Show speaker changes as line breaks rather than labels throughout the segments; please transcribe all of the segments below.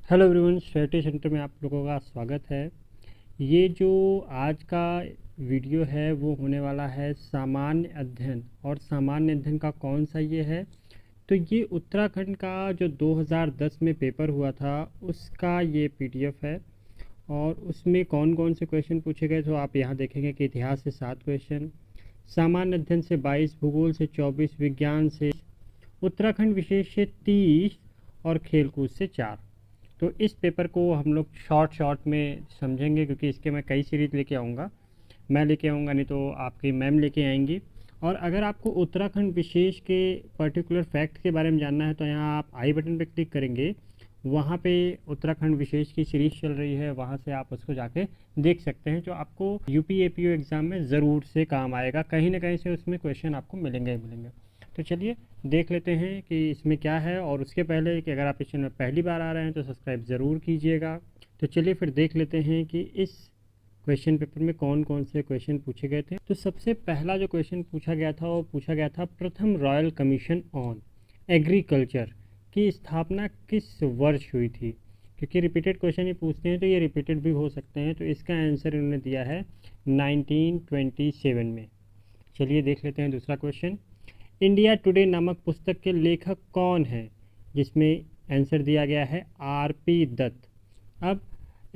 Hello everyone, strategy centre में आप लोगों का स्वागत है। ये जो आज का वीडियो है वो होने वाला है सामान्य अध्ययन। और सामान्य अध्ययन का कौन सा ये है, तो ये उत्तराखंड का जो 2010 में पेपर हुआ था उसका ये पीडीएफ है। और उसमें कौन कौन से क्वेश्चन पूछे गए तो आप यहाँ देखेंगे कि इतिहास से 7 क्वेश्चन, सामान्य अध्ययन से 22, भूगोल से 24, विज्ञान से, उत्तराखंड विशेष से 30 और खेलकूद से 4। तो इस पेपर को हम लोग शॉर्ट में समझेंगे, क्योंकि इसके मैं कई सीरीज़ लेके आऊँगा। मैं लेके आऊँगा नहीं तो आपकी मैम लेके आएंगी। और अगर आपको उत्तराखंड विशेष के पर्टिकुलर फैक्ट के बारे में जानना है तो यहाँ आप आई बटन पे क्लिक करेंगे, वहाँ पे उत्तराखंड विशेष की सीरीज़ चल रही है, वहाँ से आप उसको जाके देख सकते हैं, जो आपको यूपी एपीओ एग्ज़ाम में ज़रूर से काम आएगा। कहीं ना कहीं से उसमें क्वेश्चन आपको मिलेंगे ही मिलेंगे। तो चलिए देख लेते हैं कि इसमें क्या है। और उसके पहले कि अगर आप इस चैनल में पहली बार आ रहे हैं तो सब्सक्राइब ज़रूर कीजिएगा। तो चलिए फिर देख लेते हैं कि इस क्वेश्चन पेपर में कौन कौन से क्वेश्चन पूछे गए थे। तो सबसे पहला जो क्वेश्चन पूछा गया था वो पूछा गया था, प्रथम रॉयल कमीशन ऑन एग्रीकल्चर की स्थापना किस वर्ष हुई थी। क्योंकि रिपीटेड क्वेश्चन ही पूछते हैं तो ये रिपीटेड भी हो सकते हैं। तो इसका आंसर इन्होंने दिया है 1927 में। चलिए देख लेते हैं दूसरा क्वेश्चन। इंडिया टुडे नामक पुस्तक के लेखक कौन है, जिसमें आंसर दिया गया है आरपी दत्त। अब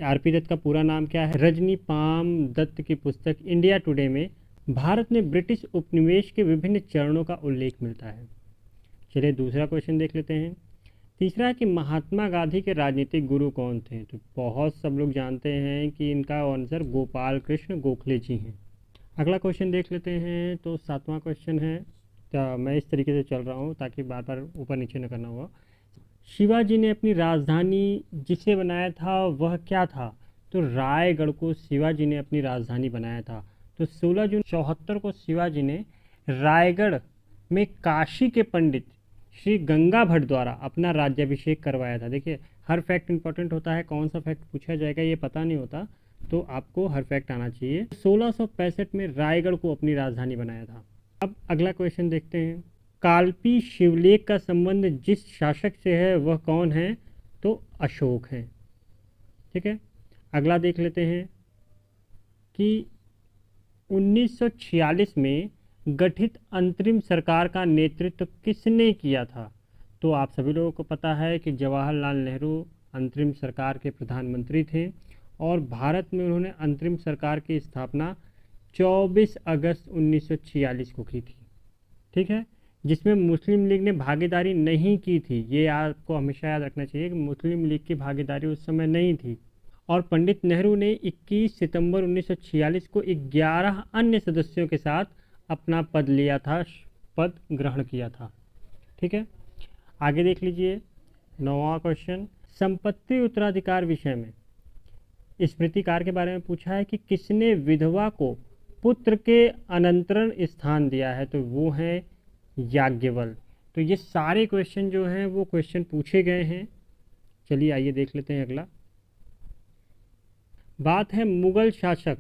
आरपी दत्त का पूरा नाम क्या है? रजनी पाम दत्त की पुस्तक इंडिया टुडे में भारत में ब्रिटिश उपनिवेश के विभिन्न चरणों का उल्लेख मिलता है। चलिए दूसरा क्वेश्चन देख लेते हैं। तीसरा है कि महात्मा गांधी के राजनीतिक गुरु कौन थे। तो बहुत सब लोग जानते हैं कि इनका आंसर गोपाल कृष्ण गोखले जी हैं। अगला क्वेश्चन देख लेते हैं। तो 7वां क्वेश्चन है, तो मैं इस तरीके से चल रहा हूँ ताकि बार बार ऊपर नीचे न करना हुआ। शिवाजी ने अपनी राजधानी जिसे बनाया था वह क्या था। तो रायगढ़ को शिवाजी ने अपनी राजधानी बनाया था। तो 16 जून 74 को शिवाजी ने रायगढ़ में काशी के पंडित श्री गंगा भट्ट द्वारा अपना राज्याभिषेक करवाया था। देखिए हर फैक्ट इंपॉर्टेंट होता है, कौन सा फैक्ट पूछा जाएगा ये पता नहीं होता, तो आपको हर फैक्ट आना चाहिए। 1665 में रायगढ़ को अपनी राजधानी बनाया था। अब अगला क्वेश्चन देखते हैं। कालपी शिवलेख का संबंध जिस शासक से है वह कौन है। तो अशोक है। ठीक है, अगला देख लेते हैं कि 1946 में गठित अंतरिम सरकार का नेतृत्व किसने किया था। तो आप सभी लोगों को पता है कि जवाहरलाल नेहरू अंतरिम सरकार के प्रधानमंत्री थे और भारत में उन्होंने अंतरिम सरकार की स्थापना 24 अगस्त 1946 को की थी। ठीक है, जिसमें मुस्लिम लीग ने भागीदारी नहीं की थी। ये आपको हमेशा याद रखना चाहिए कि मुस्लिम लीग की भागीदारी उस समय नहीं थी। और पंडित नेहरू ने 21 सितंबर 1946 को 11 अन्य सदस्यों के साथ अपना पद लिया था, पद ग्रहण किया था। ठीक है, आगे देख लीजिए। 9वां क्वेश्चन, संपत्ति उत्तराधिकार विषय में स्मृतिकार के बारे में पूछा है कि किसने विधवा को पुत्र के अनंतरण स्थान दिया है। तो वो है याज्ञवल्क्य। तो ये सारे क्वेश्चन जो हैं वो क्वेश्चन पूछे गए हैं। चलिए आइए देख लेते हैं अगला। बात है मुगल शासक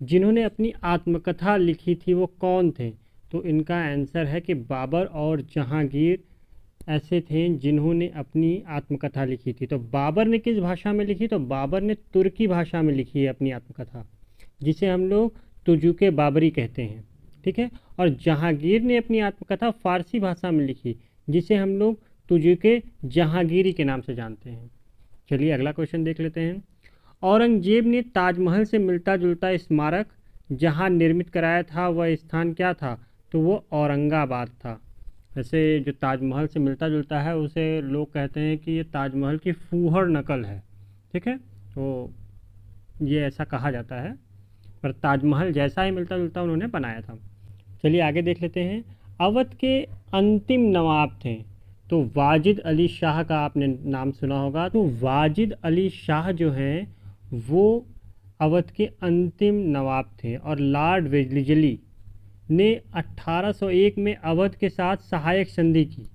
जिन्होंने अपनी आत्मकथा लिखी थी वो कौन थे। तो इनका आंसर है कि बाबर और जहांगीर ऐसे थे जिन्होंने अपनी आत्मकथा लिखी थी। तो बाबर ने किस भाषा में लिखी। तो बाबर ने तुर्की भाषा में लिखी है अपनी आत्मकथा, जिसे हम लोग तुजुके बाबरी कहते हैं। ठीक है, और जहांगीर ने अपनी आत्मकथा फारसी भाषा में लिखी, जिसे हम लोग तुजुके जहांगीरी के नाम से जानते हैं। चलिए अगला क्वेश्चन देख लेते हैं। औरंगजेब ने ताजमहल से मिलता जुलता स्मारक जहां निर्मित कराया था वह स्थान क्या था। तो वो औरंगाबाद था। वैसे जो ताजमहल से मिलता जुलता है उसे लोग कहते हैं कि ये ताजमहल की फूहड़ नकल है। ठीक है, तो ये ऐसा कहा जाता है, पर ताजमहल जैसा ही मिलता जुलता उन्होंने बनाया था। चलिए आगे देख लेते हैं। अवध के अंतिम नवाब थे। तो वाजिद अली शाह का आपने नाम सुना होगा। तो वाजिद अली शाह जो हैं वो अवध के अंतिम नवाब थे। और लॉर्ड वेलेस्ली ने 1801 में अवध के साथ सहायक संधि की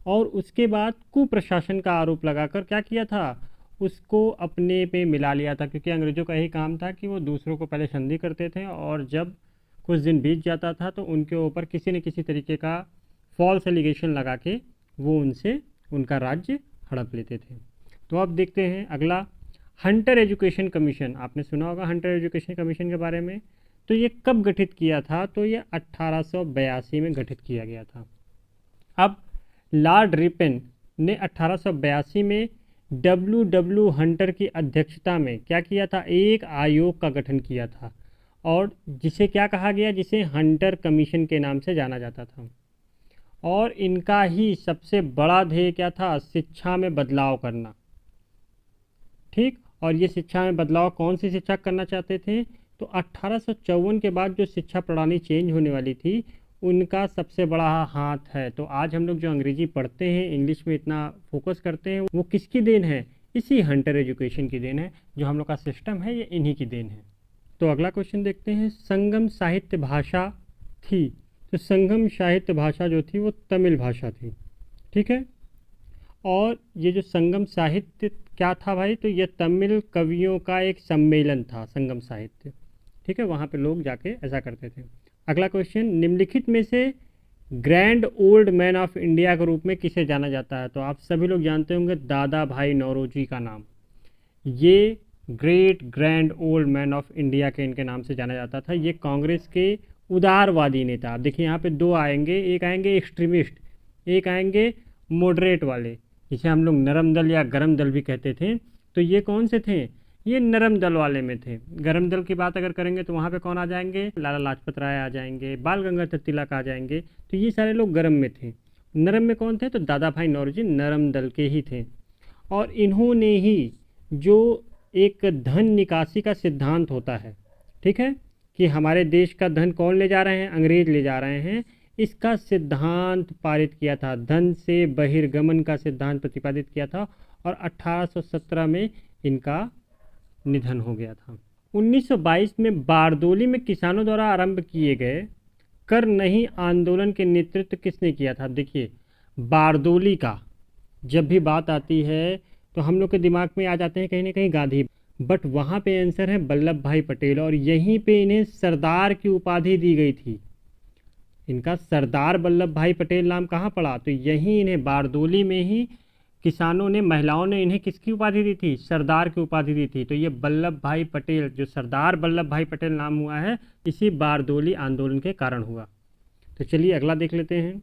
और उसके बाद कुप्रशासन का आरोप लगाकर क्या किया था, उसको अपने पे मिला लिया था। क्योंकि अंग्रेज़ों का यही काम था कि वो दूसरों को पहले संधि करते थे और जब कुछ दिन बीत जाता था तो उनके ऊपर किसी न किसी तरीके का फॉल्स एलिगेशन लगा के वो उनसे उनका राज्य हड़प लेते थे। तो अब देखते हैं अगला, हंटर एजुकेशन कमीशन। आपने सुना होगा हंटर एजुकेशन कमीशन के बारे में। तो ये कब गठित किया था? तो ये 1882 में गठित किया गया था। अब लॉर्ड रिपन ने 1882 में डब्ल्यू हंटर की अध्यक्षता में क्या किया था? एक आयोग का गठन किया था, और जिसे क्या कहा गया? जिसे हंटर कमीशन के नाम से जाना जाता था। और इनका ही सबसे बड़ा ध्येय क्या था? शिक्षा में बदलाव करना। ठीक, और ये शिक्षा में बदलाव कौन सी शिक्षा करना चाहते थे? तो 1854 के बाद जो शिक्षा प्रणाली चेंज होने वाली थी, उनका सबसे बड़ा हाथ है। तो आज हम लोग जो अंग्रेजी पढ़ते हैं, इंग्लिश में इतना फोकस करते हैं, वो किसकी देन है? इसी हंटर एजुकेशन की देन है। जो हम लोग का सिस्टम है, ये इन्हीं की देन है। तो अगला क्वेश्चन देखते हैं, संगम साहित्य भाषा थी। तो संगम साहित्य भाषा जो थी वो तमिल भाषा थी। ठीक है, और ये जो संगम साहित्य क्या था भाई? तो ये तमिल कवियों का एक सम्मेलन था, संगम साहित्य। ठीक है, वहाँ पे लोग जाके ऐसा करते थे। अगला क्वेश्चन, निम्नलिखित में से grand old man of India के रूप में किसे जाना जाता है? तो आप सभी लोग जानते होंगे दादा भाई नौरोजी का नाम। ये great grand old man of India के इनके नाम से जाना जाता था। ये कांग्रेस के उदारवादी नेता। आप देखिए यहाँ पे दो आएंगे, एक आएंगे एक्सट्रीमिस्ट, एक आएंगे मॉडरेट वाले, जिसे हम लोग नरम दल या गरम दल भी कहते थे। तो ये कौन से थे? ये नरम दल वाले में थे। गरम दल की बात अगर करेंगे तो वहाँ पे कौन आ जाएंगे? लाला लाजपत राय आ जाएंगे, बाल गंगाधर तिलक आ जाएंगे। तो ये सारे लोग गरम में थे। नरम में कौन थे? तो दादा भाई नौरोजी नरम दल के ही थे। और इन्होंने ही जो एक धन निकासी का सिद्धांत होता है, ठीक है, कि हमारे देश का धन कौन ले जा रहे हैं? अंग्रेज ले जा रहे हैं। इसका सिद्धांत पारित किया था, धन से बहिर्गमन का सिद्धांत प्रतिपादित किया था। और 1817 में इनका निधन हो गया था। 1922 में बारदोली में किसानों द्वारा आरंभ किए गए कर नहीं आंदोलन के नेतृत्व किसने किया था? देखिए, बारदोली का जब भी बात आती है तो हम लोग के दिमाग में आ जाते हैं कहीं ना कहीं गांधी, बट वहाँ पे आंसर है वल्लभ भाई पटेल। और यहीं पे इन्हें सरदार की उपाधि दी गई थी। इनका सरदार वल्लभ भाई पटेल नाम कहाँ पड़ा? तो यहीं इन्हें बारदोली में ही किसानों ने, महिलाओं ने इन्हें किसकी उपाधि दी थी? सरदार की उपाधि दी थी। तो ये वल्लभ भाई पटेल, जो सरदार वल्लभ भाई पटेल नाम हुआ है, इसी बारदोली आंदोलन के कारण हुआ। तो चलिए अगला देख लेते हैं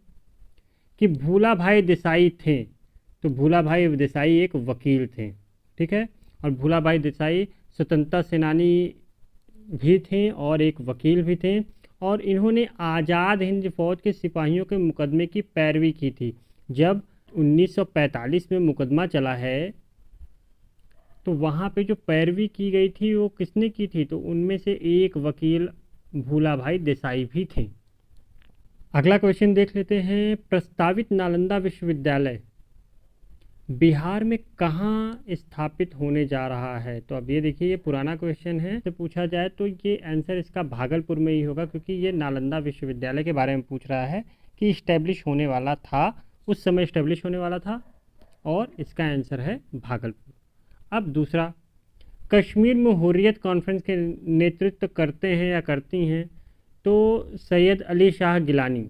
कि भूला भाई देसाई थे। तो भूला भाई देसाई एक वकील थे। ठीक है, और भूला भाई देसाई स्वतंत्रता सेनानी भी थे और एक वकील भी थे। और इन्होंने आज़ाद हिंद फौज के सिपाहियों के मुकदमे की पैरवी की थी। जब 1945 में मुकदमा चला है, तो वहाँ पे जो पैरवी की गई थी वो किसने की थी? तो उनमें से एक वकील भूला भाई देसाई भी थे। अगला क्वेश्चन देख लेते हैं, प्रस्तावित नालंदा विश्वविद्यालय बिहार में कहाँ स्थापित होने जा रहा है? तो अब ये देखिए, ये पुराना क्वेश्चन है। से पूछा जाए तो ये आंसर इसका भागलपुर में ही होगा, क्योंकि ये नालंदा विश्वविद्यालय के बारे में पूछ रहा है कि इस्टेब्लिश होने वाला था, उस समय इस्टेब्लिश होने वाला था, और इसका आंसर है भागलपुर। अब दूसरा, कश्मीर में हुर्रियत कॉन्फ्रेंस के नेतृत्व करते हैं या करती हैं? तो सैयद अली शाह गिलानी।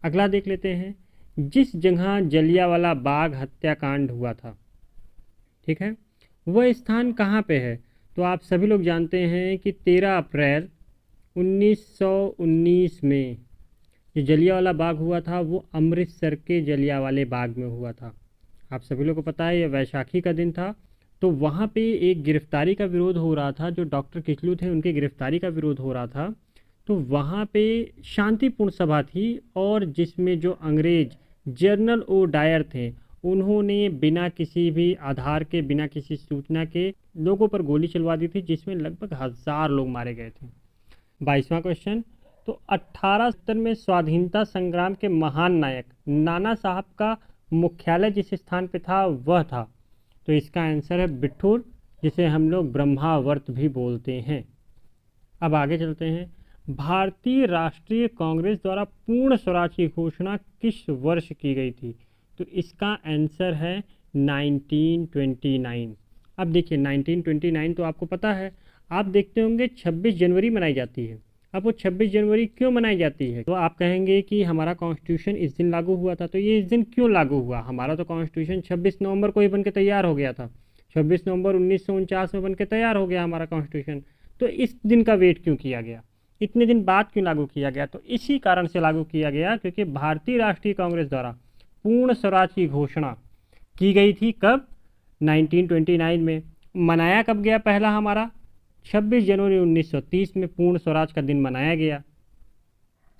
अगला देख लेते हैं, जिस जगह जलियांवाला बाग हत्याकांड हुआ था, ठीक है, वह स्थान कहाँ पे है? तो आप सभी लोग जानते हैं कि 13 अप्रैल 1919 में जो जलियांवाला बाग हुआ था वो अमृतसर के जलियांवाले बाग में हुआ था। आप सभी लोग को पता है, ये वैशाखी का दिन था। तो वहाँ पे एक गिरफ्तारी का विरोध हो रहा था, जो डॉक्टर किचलू थे उनकी गिरफ्तारी का विरोध हो रहा था। तो वहाँ पे शांतिपूर्ण सभा थी, और जिसमें जो अंग्रेज जनरल ओ डायर थे, उन्होंने बिना किसी भी आधार के, बिना किसी सूचना के लोगों पर गोली चलवा दी थी, जिसमें लगभग 1000 लोग मारे गए थे। 22वां क्वेश्चन, तो 1870 में स्वाधीनता संग्राम के महान नायक नाना साहब का मुख्यालय जिस स्थान पे था वह था? तो इसका आंसर है बिठूर, जिसे हम लोग ब्रह्मावर्त भी बोलते हैं। अब आगे चलते हैं, भारतीय राष्ट्रीय कांग्रेस द्वारा पूर्ण स्वराज की घोषणा किस वर्ष की गई थी? तो इसका आंसर है 1929। अब देखिए 1929 तो आपको पता है, आप देखते होंगे 26 जनवरी मनाई जाती है, अब वो 26 जनवरी क्यों मनाई जाती है? तो आप कहेंगे कि हमारा कॉन्स्टिट्यूशन इस दिन लागू हुआ था, तो ये इस दिन क्यों लागू हुआ? हमारा तो कॉन्स्टिट्यूशन 26 नवंबर को ही बन के तैयार हो गया था। 26 नवंबर 1949 में बन के तैयार हो गया हमारा कॉन्स्टिट्यूशन। तो इस दिन का वेट क्यों किया गया? इतने दिन बाद क्यों लागू किया गया? तो इसी कारण से लागू किया गया क्योंकि भारतीय राष्ट्रीय कांग्रेस द्वारा पूर्ण स्वराज की घोषणा की गई थी। कब? 1929 में। मनाया कब गया पहला हमारा? 26 जनवरी 1930 में पूर्ण स्वराज का दिन मनाया गया।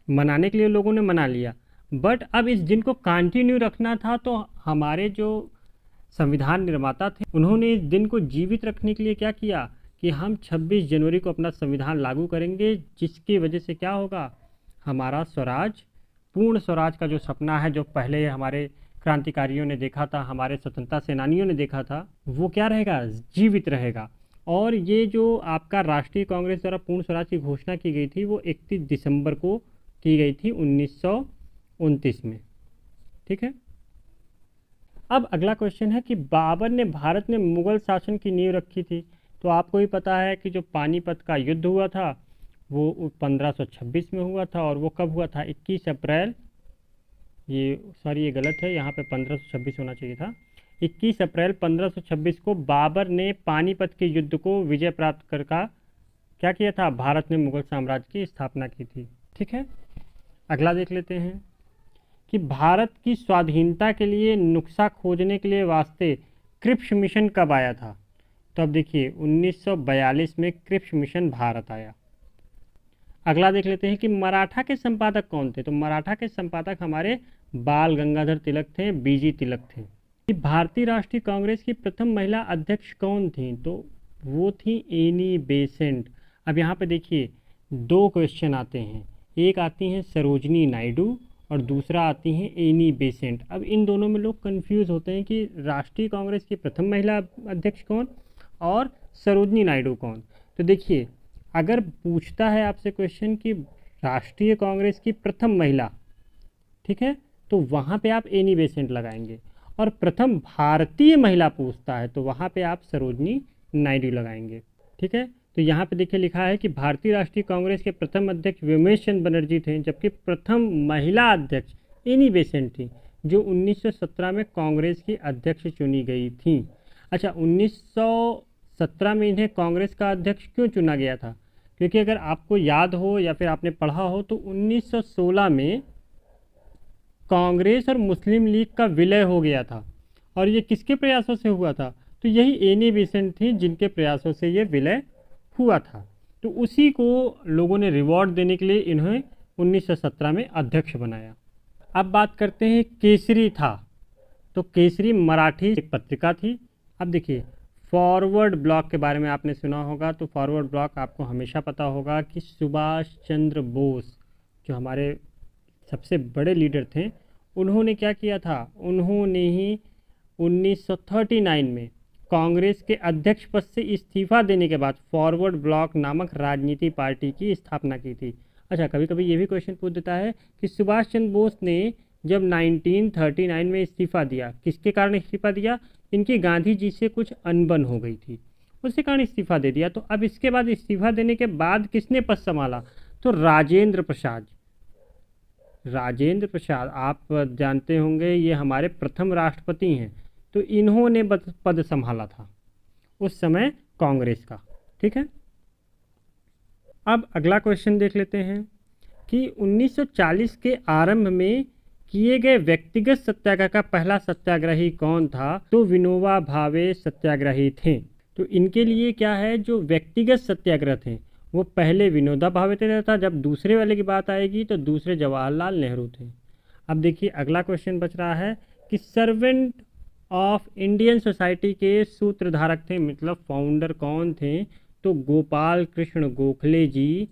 मनाने के लिए लोगों ने मना लिया, बट अब इस दिन को कंटिन्यू रखना था। तो हमारे जो संविधान निर्माता थे उन्होंने इस दिन को जीवित रखने के लिए क्या किया कि हम 26 जनवरी को अपना संविधान लागू करेंगे, जिसकी वजह से क्या होगा, हमारा स्वराज, पूर्ण स्वराज का जो सपना है, जो पहले हमारे क्रांतिकारियों ने देखा था, हमारे स्वतंत्रता सेनानियों ने देखा था, वो क्या रहेगा, जीवित रहेगा। और ये जो आपका राष्ट्रीय कांग्रेस द्वारा पूर्ण स्वराज की घोषणा की गई थी वो 31 दिसंबर को की गई थी 1929 में। ठीक है। अब अगला क्वेश्चन है कि बाबर ने भारत में मुगल शासन की नींव रखी थी। तो आपको ही पता है कि जो पानीपत का युद्ध हुआ था वो 1526 में हुआ था, और वो कब हुआ था, 21 अप्रैल, ये गलत है, यहाँ पे 1526 होना चाहिए था। 21 अप्रैल 1526 को बाबर ने पानीपत के युद्ध को विजय प्राप्त कर का क्या किया था, भारत में मुगल साम्राज्य की स्थापना की थी। ठीक है। अगला देख लेते हैं कि भारत की स्वाधीनता के लिए नुस्खा खोजने के लिए वास्ते क्रिप्स मिशन कब आया था? तो अब देखिए 1942 में क्रिप्स मिशन भारत आया। अगला देख लेते हैं कि मराठा के संपादक कौन थे? तो मराठा के संपादक हमारे बाल गंगाधर तिलक थे, बीजी तिलक थे। कि भारतीय राष्ट्रीय कांग्रेस की प्रथम महिला अध्यक्ष कौन थी? तो वो थी एनी बेसेंट। अब यहाँ पे देखिए दो क्वेश्चन आते हैं, एक आती हैं सरोजनी नायडू और दूसरा आती हैं एनी बेसेंट। अब इन दोनों में लोग कंफ्यूज होते हैं कि राष्ट्रीय कांग्रेस की प्रथम महिला अध्यक्ष कौन और सरोजनी नायडू कौन। तो देखिए अगर पूछता है आपसे क्वेश्चन कि राष्ट्रीय कांग्रेस की प्रथम महिला, ठीक है, तो वहाँ पे आप एनी बेसेंट लगाएंगे, और प्रथम भारतीय महिला पूछता है तो वहाँ पे आप सरोजनी नायडू लगाएंगे। ठीक है। तो यहाँ पे देखिए लिखा है कि भारतीय राष्ट्रीय कांग्रेस के प्रथम अध्यक्ष विमेश चंद्र बनर्जी थे, जबकि प्रथम महिला अध्यक्ष एनी बेसेंट थी, जो 1917 में कांग्रेस की अध्यक्ष चुनी गई थी। अच्छा, 1917 में इन्हें कांग्रेस का अध्यक्ष क्यों चुना गया था? क्योंकि अगर आपको याद हो या फिर आपने पढ़ा हो तो 1916 में कांग्रेस और मुस्लिम लीग का विलय हो गया था, और ये किसके प्रयासों से हुआ था? तो यही एनी बेसेंट थी जिनके प्रयासों से ये विलय हुआ था। तो उसी को लोगों ने रिवॉर्ड देने के लिए इन्हें 1917 में अध्यक्ष बनाया। अब बात करते हैं केसरी था। तो केसरी मराठी एक पत्रिका थी। अब देखिए फॉरवर्ड ब्लॉक के बारे में आपने सुना होगा, तो फॉरवर्ड ब्लॉक आपको हमेशा पता होगा कि सुभाष चंद्र बोस जो हमारे सबसे बड़े लीडर थे, उन्होंने क्या किया था, उन्होंने ही 1939 में कांग्रेस के अध्यक्ष पद से इस्तीफा देने के बाद फॉरवर्ड ब्लॉक नामक राजनीति पार्टी की स्थापना की थी। अच्छा, कभी कभी ये भी क्वेश्चन पूछ देता है कि सुभाष चंद्र बोस ने जब 1939 में इस्तीफा दिया, किसके कारण इस्तीफा दिया? इनकी गांधी जी से कुछ अनबन हो गई थी, उसके कारण इस्तीफा दे दिया। तो अब इसके बाद इस्तीफा देने के बाद किसने पद संभाला? तो राजेंद्र प्रसाद। राजेंद्र प्रसाद आप जानते होंगे, ये हमारे प्रथम राष्ट्रपति हैं। तो इन्होंने पद संभाला था उस समय कांग्रेस का। ठीक है। अब अगला क्वेश्चन देख लेते हैं कि 1940 के आरंभ में किए गए व्यक्तिगत सत्याग्रह का पहला सत्याग्रही कौन था? तो विनोबा भावे सत्याग्रही थे। तो इनके लिए क्या है, जो व्यक्तिगत सत्याग्रह थे वो पहले विनोबा भावे थे था, जब दूसरे वाले की बात आएगी तो दूसरे जवाहरलाल नेहरू थे। अब देखिए अगला क्वेश्चन बच रहा है कि सर्वेंट ऑफ इंडियन सोसाइटी के सूत्रधारक थे, मतलब फाउंडर कौन थे? तो गोपाल कृष्ण गोखले जी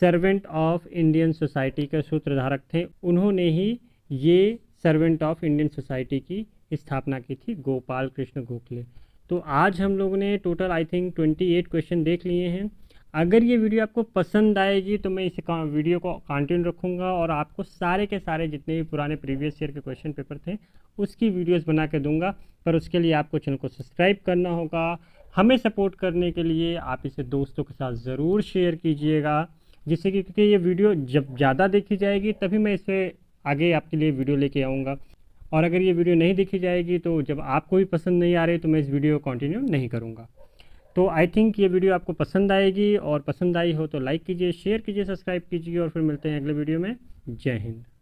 सर्वेंट ऑफ इंडियन सोसाइटी के सूत्रधारक थे। उन्होंने ही ये सर्वेंट ऑफ इंडियन सोसाइटी की स्थापना की थी, गोपाल कृष्ण गोखले। तो आज हम लोगों ने टोटल आई थिंक 28 क्वेश्चन देख लिए हैं। अगर ये वीडियो आपको पसंद आएगी तो मैं इस वीडियो को कंटिन्यू रखूँगा और आपको सारे के सारे जितने भी पुराने प्रीवियस ईयर के क्वेश्चन पेपर थे उसकी वीडियोस बना के दूंगा। पर उसके लिए आपको चैनल को सब्सक्राइब करना होगा। हमें सपोर्ट करने के लिए आप इसे दोस्तों के साथ ज़रूर शेयर कीजिएगा। जिससे कि क्योंकि ये वीडियो जब ज़्यादा देखी जाएगी तभी मैं इसे आगे आपके लिए वीडियो लेके आऊँगा, और अगर ये वीडियो नहीं देखी जाएगी तो जब आपको भी पसंद नहीं आ रही तो मैं इस वीडियो को कंटिन्यू नहीं करूँगा। तो आई थिंक ये वीडियो आपको पसंद आएगी, और पसंद आई हो तो लाइक कीजिए, शेयर कीजिए, सब्सक्राइब कीजिए, और फिर मिलते हैं अगले वीडियो में। जय हिंद।